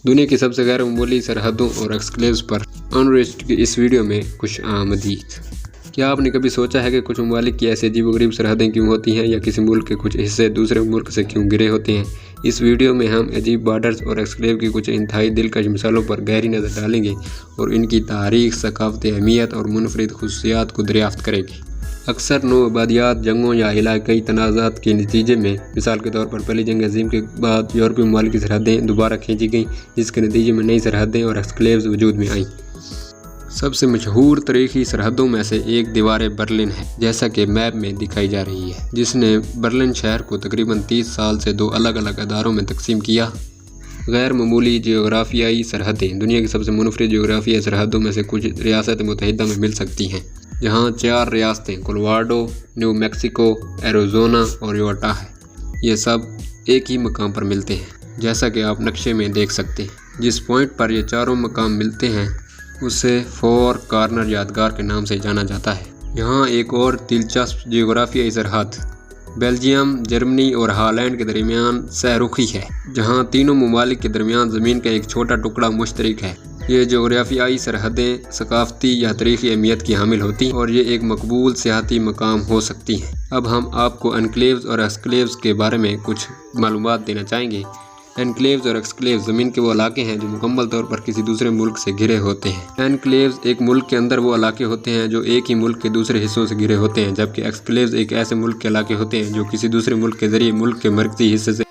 دنیا کی سب سے غیر معمولی سرحدوں اور ایکسکلیوز پر انریسٹ کی اس ویڈیو میں خوش آمدید۔ کیا آپ نے کبھی سوچا ہے کہ کچھ ممالک کی ایسی عجیب و غریب سرحدیں کیوں ہوتی ہیں، یا کسی ملک کے کچھ حصے دوسرے ملک سے کیوں گھرے ہوتے ہیں؟ اس ویڈیو میں ہم عجیب بارڈرز اور ایکسکلیو کی کچھ انتہائی دلکش مثالوں پر گہری نظر ڈالیں گے اور ان کی تاریخ، ثقافتی اہمیت اور منفرد خصوصیات کو دریافت کریں گے۔ اکثر نو آبادیات، جنگوں یا علاقائی تنازعات کے نتیجے میں، مثال کے طور پر پہلی جنگ عظیم کے بعد یورپی ممالک کی سرحدیں دوبارہ کھینچی گئیں، جس کے نتیجے میں نئی سرحدیں اور ایکسکلیوز وجود میں آئیں۔ سب سے مشہور تاریخی سرحدوں میں سے ایک دیوار برلن ہے، جیسا کہ میپ میں دکھائی جا رہی ہے، جس نے برلن شہر کو تقریباً 30 سال سے دو الگ الگ ادوار میں تقسیم کیا۔ غیر معمولی جغرافیائی سرحدیں دنیا کی سب سے منفرد جغرافیائی سرحدوں میں سے کچھ ریاست متحدہ میں مل سکتی ہیں، جہاں 4 ریاستیں کولوراڈو، نیو میکسیکو، ایریزونا اور یوٹا ہیں۔ یہ سب ایک ہی مقام پر ملتے ہیں، جیسا کہ آپ نقشے میں دیکھ سکتے ہیں۔ جس پوائنٹ پر یہ چاروں مقام ملتے ہیں اسے فور کارنر یادگار کے نام سے جانا جاتا ہے۔ یہاں ایک اور دلچسپ جغرافیائی سرحد بیلجیم، جرمنی اور ہالینڈ کے درمیان سہ رخی ہے، جہاں تینوں ممالک کے درمیان زمین کا ایک چھوٹا ٹکڑا مشترک ہے۔ یہ جغرافیائی سرحدیں ثقافتی یا تاریخی اہمیت کی حامل ہوتی ہیں اور یہ ایک مقبول سیاحتی مقام ہو سکتی ہیں۔ اب ہم آپ کو انکلیوز اور ایکسکلیوز کے بارے میں کچھ معلومات دینا چاہیں گے۔ انکلیوز اور ایکسکلیوز زمین کے وہ علاقے ہیں جو مکمل طور پر کسی دوسرے ملک سے گھرے ہوتے ہیں۔ انکلیوز ایک ملک کے اندر وہ علاقے ہوتے ہیں جو ایک ہی ملک کے دوسرے حصوں سے گھرے ہوتے ہیں، جبکہ ایکسکلیوز ایک ایسے ملک کے علاقے ہوتے ہیں جو کسی دوسرے ملک کے ذریعے ملک کے مرکزی حصے سے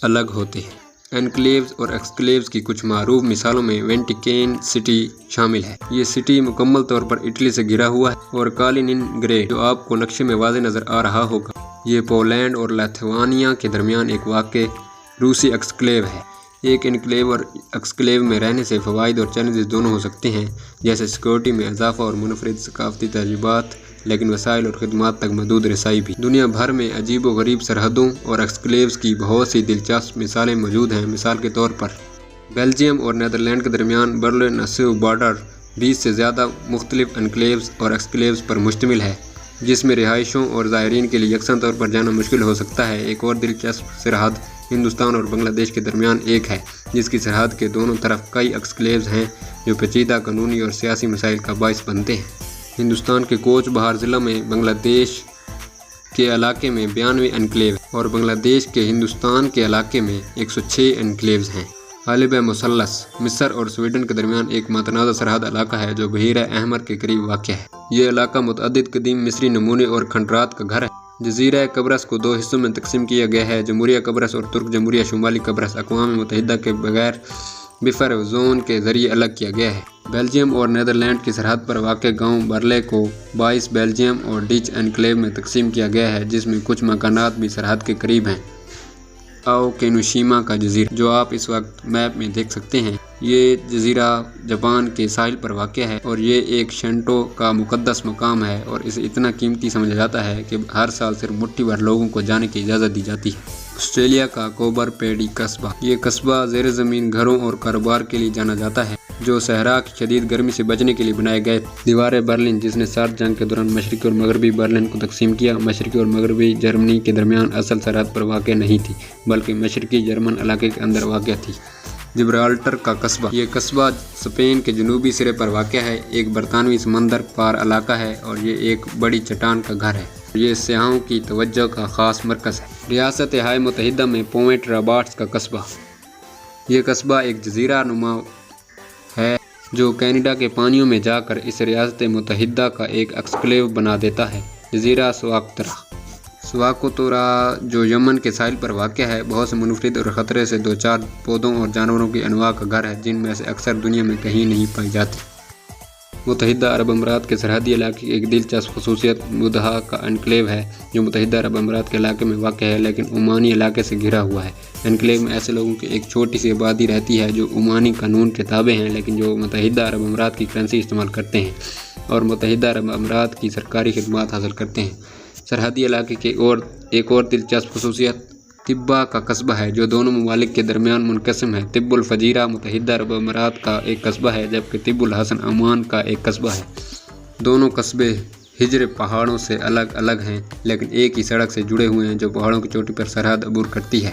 الگ ہوتے ہیں۔ انکلیوز اور ایکسکلیوز کی کچھ معروف مثالوں میں ویٹیکن سٹی شامل ہے۔ یہ سٹی مکمل طور پر اٹلی سے گھرا ہوا ہے، اور کالیننگریڈ، جو آپ کو نقشے میں واضح نظر آ رہا ہوگا، یہ پولینڈ اور لیتھوانیا کے درمیان ایک واقع روسی ایکسکلیو ہے۔ ایک انکلیو اور ایکسکلیو میں رہنے سے فوائد اور چیلنجز دونوں ہو سکتے ہیں، جیسے سیکورٹی میں اضافہ اور منفرد ثقافتی تجربات، لیکن وسائل اور خدمات تک محدود رسائی بھی۔ دنیا بھر میں عجیب و غریب سرحدوں اور ایکسکلیوز کی بہت سی دلچسپ مثالیں موجود ہیں۔ مثال کے طور پر بیلجیم اور نیدرلینڈ کے درمیان برلن اسیو بارڈر 20 سے زیادہ مختلف انکلیوز اور ایکسکلیوز پر مشتمل ہے، جس میں رہائشیوں اور زائرین کے لیے یکساں طور پر جانا مشکل ہو سکتا ہے۔ ایک اور دلچسپ سرحد ہندوستان اور بنگلہ دیش کے درمیان ایک ہے، جس کی سرحد کے دونوں طرف کئی ایکسکلیوز ہیں جو پیچیدہ قانونی اور سیاسی مسائل کا باعث بنتے ہیں۔ ہندوستان کے کوچ بہار ضلع میں بنگلہ دیش کے علاقے میں 92 انکلیو ہیں، اور بنگلہ دیش کے ہندوستان کے علاقے میں 106 انکلیوز ہیں۔ حلب مثلث مصر اور سویڈن کے درمیان ایک متنازع سرحد علاقہ ہے جو بحیرہ احمر کے قریب واقع ہے۔ یہ علاقہ متعدد قدیم مصری نمونے اور کھنڈرات کا گھر ہے۔ جزیرہ قبرص کو 2 حصوں میں تقسیم کیا گیا ہے، جمہوریہ قبرص اور ترک جمہوریہ شمالی قبرص۔ اقوام متحدہ کے بغیر بفر زون کے ذریعے الگ کیا گیا ہے۔ بیلجیم اور نیدرلینڈ کی سرحد پر واقع گاؤں برلے کو 22 بیلجیم اور ڈچ انکلیو میں تقسیم کیا گیا ہے، جس میں کچھ مکانات بھی سرحد کے قریب ہیں۔ اوکینوشیما کا جزیرہ، جو آپ اس وقت میپ میں دیکھ سکتے ہیں، یہ جزیرہ جاپان کے ساحل پر واقع ہے، اور یہ ایک شنٹو کا مقدس مقام ہے اور اسے اتنا قیمتی سمجھا جاتا ہے کہ ہر سال صرف مٹھی بھر لوگوں کو جانے کی اجازت دی جاتی ہے۔ آسٹریلیا کا کوبر پیڈی قصبہ، یہ قصبہ زیر زمین گھروں اور کاروبار کے لیے جانا جاتا ہے جو صحرا کی شدید گرمی سے بچنے کے لیے بنائے گئے تھے۔ دیوار برلن، جس نے سرد جنگ کے دوران مشرقی اور مغربی برلن کو تقسیم کیا، مشرقی اور مغربی جرمنی کے درمیان اصل سرحد پر واقع نہیں تھی، بلکہ مشرقی جرمن علاقے کے اندر واقع تھی۔ جبرالٹر کا قصبہ، یہ قصبہ اسپین کے جنوبی سرے پر واقع ہے، ایک برطانوی سمندر پار علاقہ ہے اور یہ ایک بڑی چٹان کا گھر ہے۔ یہ سیاحوں کی توجہ کا خاص مرکز ہے۔ ریاست متحدہ میں پوئنٹ راباٹس کا قصبہ، یہ قصبہ ایک جزیرہ نما ہے جو کینیڈا کے پانیوں میں جا کر اس ریاست متحدہ کا ایک ایکسکلیو بنا دیتا ہے۔ جزیرہ سواکوترا، جو یمن کے ساحل پر واقع ہے، بہت سے منفرد اور خطرے سے دوچار پودوں اور جانوروں کی انواع کا گھر ہے، جن میں سے اکثر دنیا میں کہیں نہیں پائی جاتی۔ متحدہ عرب امارات کے سرحدی علاقے کی ایک دلچسپ خصوصیت مدھا کا انکلیو ہے، جو متحدہ عرب امارات کے علاقے میں واقع ہے لیکن عمانی علاقے سے گھرا ہوا ہے۔ انکلیو میں ایسے لوگوں کی ایک چھوٹی سی آبادی رہتی ہے جو عمانی قانون کے تابع ہیں، لیکن جو متحدہ عرب امارات کی کرنسی استعمال کرتے ہیں اور متحدہ عرب امارات کی سرکاری خدمات حاصل کرتے ہیں۔ سرحدی علاقے کی ایک اور دلچسپ خصوصیت طبا کا قصبہ ہے، جو دونوں ممالک کے درمیان منقسم ہے۔ طب الفجیرہ متحدہ عرب امارات کا ایک قصبہ ہے، جبکہ طب الحسن عمان کا ایک قصبہ ہے۔ دونوں قصبے ہجر پہاڑوں سے الگ الگ ہیں، لیکن ایک ہی سڑک سے جڑے ہوئے ہیں جو پہاڑوں کی چوٹی پر سرحد عبور کرتی ہے۔